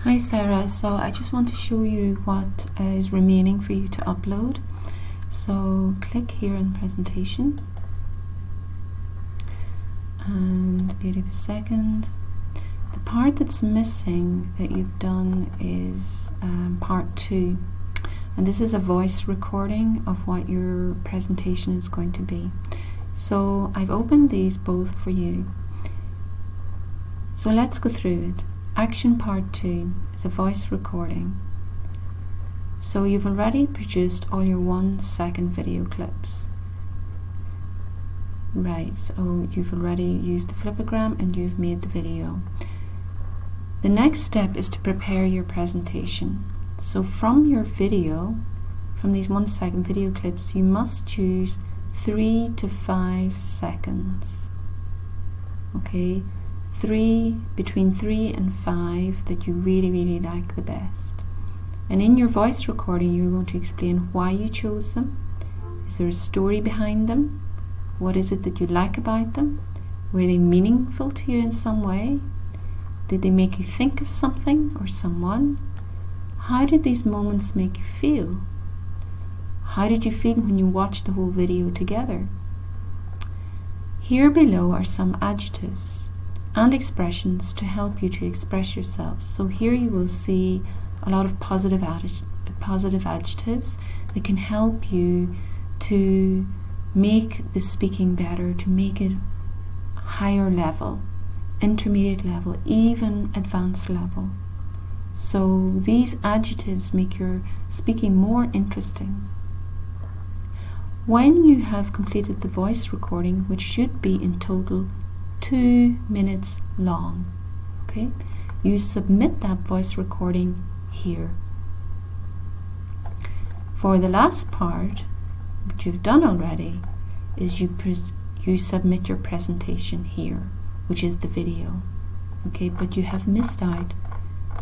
Hi Sarah, so I just want to show you what is remaining for you to upload. So click here on presentation and beauty of a second. The part that's missing that you've done is part 2, and this is a voice recording of what your presentation is going to be. So I've opened these both for you. So let's go through it. Action part 2 is a voice recording. So you've already produced all your 1-second video clips. Right, so you've already used the flipogram and you've made the video. The next step is to prepare your presentation. So from your video, from these 1-second video clips, you must choose 3 to 5 seconds. Okay? Between 3 and 5 that you really like the best. And in your voice recording, you're going to explain why you chose them. Is there a story behind them? What is it that you like about them? Were they meaningful to you in some way? Did they make you think of something or someone? How did these moments make you feel? How did you feel when you watched the whole video together? Here below are some adjectives and expressions to help you to express yourself. So here you will see a lot of positive adjectives that can help you to make the speaking better, to make it higher level, intermediate level, even advanced level. So these adjectives make your speaking more interesting. When you have completed the voice recording, which should be in total 2 minutes long, okay, you submit that voice recording here. For the last part, which you've done already, is you submit your presentation here, which is the video, okay, but you have missed out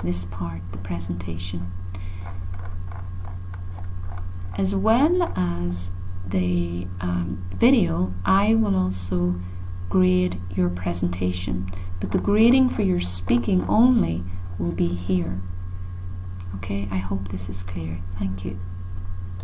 this part, the presentation. As well as the video, I will also grade your presentation, but the grading for your speaking only will be here. Okay, I hope this is clear. Thank you.